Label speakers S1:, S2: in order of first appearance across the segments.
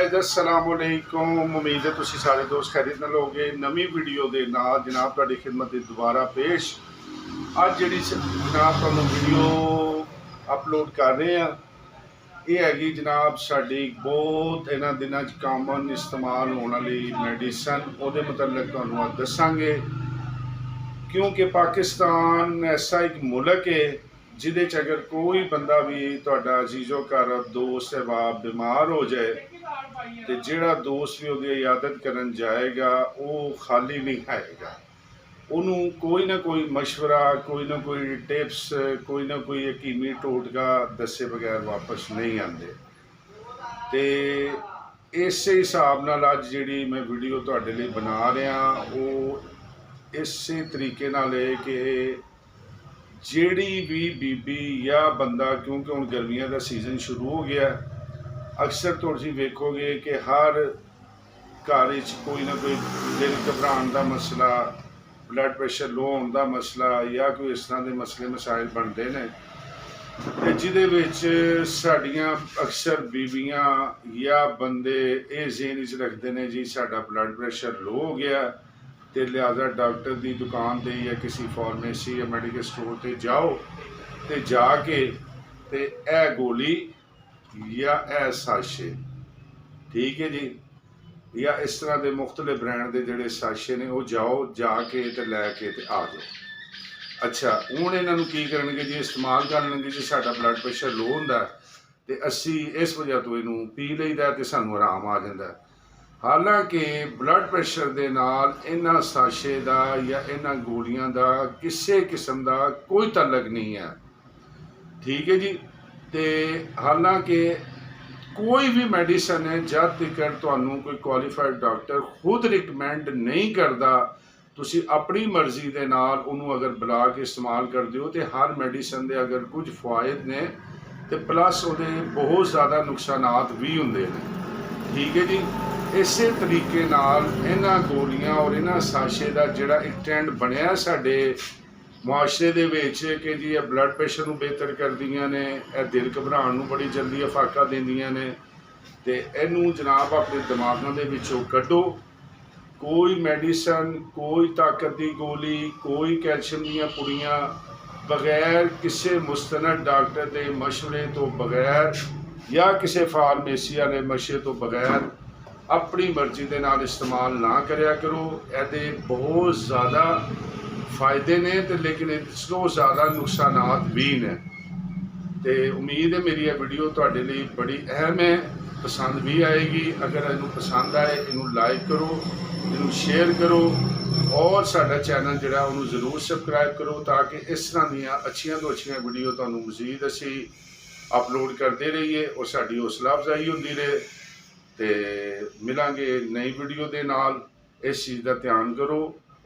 S1: Guys अस्सलाम वालेकुम। उम्मीद है तुसी सारे दोस्त खैरियत नाल होगे। नवी वीडियो के नाल जनाब तुहाडी खिदमत दी दोबारा पेश। अज जिहड़ी जनाब तुहानूं वीडियो अपलोड कर रहे हैं ये हैगी जनाब साडी बहुत इन्हां दिनां च कामन इस्तेमाल होने वाली मैडिसन। उहदे मतलब तुहानूं अज दस्सांगे क्योंकि पाकिस्तान ऐसा एक मुल्क है जिदे च अगर कोई बंदा भी तुहाडा अजीजो घर दोस्त अहबाब बीमार हो जाए तो जिहड़ा दोस्त भी उसकी इयादत करन जाएगा वो खाली नहीं आएगा। उन्होंने कोई ना कोई मशवरा, कोई ना कोई टिप्स, कोई ना कोई हकीमी टोटका दसे बगैर वापस नहीं आते। तो इस हिसाब नाल अज जिहड़ी मैं वीडियो तुहाडे लई बना रहा वो इस तरीके नाल है कि जिहड़ी भी बीबी या बंदा, क्योंकि हुण गर्मियां का सीजन शुरू हो गया, अक्सर तुसीं वेखोगे कि हर घर कोई ना कोई दिल घबराने का मसला, ब्लड प्रेशर लो होने का मसला या कोई इस तरह के मसले मसाइल बनते हैं ते जिहदे विच साडियां अक्सर बीबियां या बंदे ये ज़हन च रखते हैं जी साडा ब्लड प्रेशर लो हो गया तो लिहाजा डॉक्टर की दुकान पर या किसी फार्मेसी या मैडिकल स्टोर पर जाओ तो जाके ते ए गोली या ए साशे, ठीक है जी, या इस तरह के मुख्तलिफ ब्रांड के जोड़े साशे ने वो जाओ जाके तो लैके तो आ जाओ। अच्छा हूँ इन्हों की करनगे जी, इस्तेमाल कर लेंगे जी साडा ब्लड प्रेशर लो होंदा तो असी इस वजह तो इनू पी लईदा तो सानू आराम आ जाता। हालांकि ब्लड प्रेशर के नाल इन्हां साशे का या इन्हां गोलियां का किसी किस्म का कोई तलक नहीं है, ठीक है जी। तो हालांकि कोई भी मेडिसन है जब तक तुहानूं कोई क्वालीफाइड डॉक्टर खुद रिकमेंड नहीं करता, तुसी अपनी मर्जी के नाल उन्होंने अगर बुला के इस्तेमाल करते हो तो हर मेडिसन के अगर कुछ फायदे ने तो प्लस वो बहुत ज़्यादा नुकसानात भी होंगे हैं, ठीक है जी। इस तरीके नाल इन्हां गोलियां और इन्हां साशे का जिहड़ा एक ट्रेंड बनया साडे मुआशरे दे विच कि जी ये ब्लड प्रेशर नूं बेहतर करदियां ने, दिल घबराउण नूं बड़ी जल्दी अफाका दिंदियां ने, तो इनू जनाब अपने दिमागों के विचों कड्डो। कोई मेडिसन, कोई ताकत की गोली, कोई कैल्शियम दीयां पुड़ियां बगैर किसी मुस्तनद डॉक्टर के मशवरे तो बगैर या किसी फार्मेसी वाले मशे तो बगैर अपनी मर्जी के नाल इस्तेमाल ना करया करो। ये बहुत ज़्यादा फायदे ने तो लेकिन इसको ज़्यादा नुकसानात भी ने। तो उम्मीद है मेरी यह वीडियो तुहाडे लई बड़ी अहम है, पसंद भी आएगी। अगर इनू पसंद आए इनू लाइक करो, इनू शेयर करो और साडा चैनल जिहड़ा उन्होंने जरूर सबसक्राइब करो ताकि इस तरह दीयां अच्छियां तो अच्छियां वीडियो तुहानूं मजीद असी अपलोड करते रहिए और साडी हौसला अफजाई होंदी रहे। तो मिलांगे नई वीडियो के नाल। इस चीज़ का ध्यान करो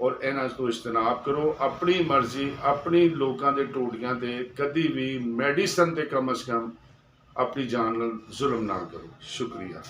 S1: और इन्हां तो इज्तनाब करो। अपनी मर्जी अपनी लोगों के टोटियां ते कभी भी मेडिसन ते कम अज़ कम अपनी जान नाल जुल्म ना करो। शुक्रिया।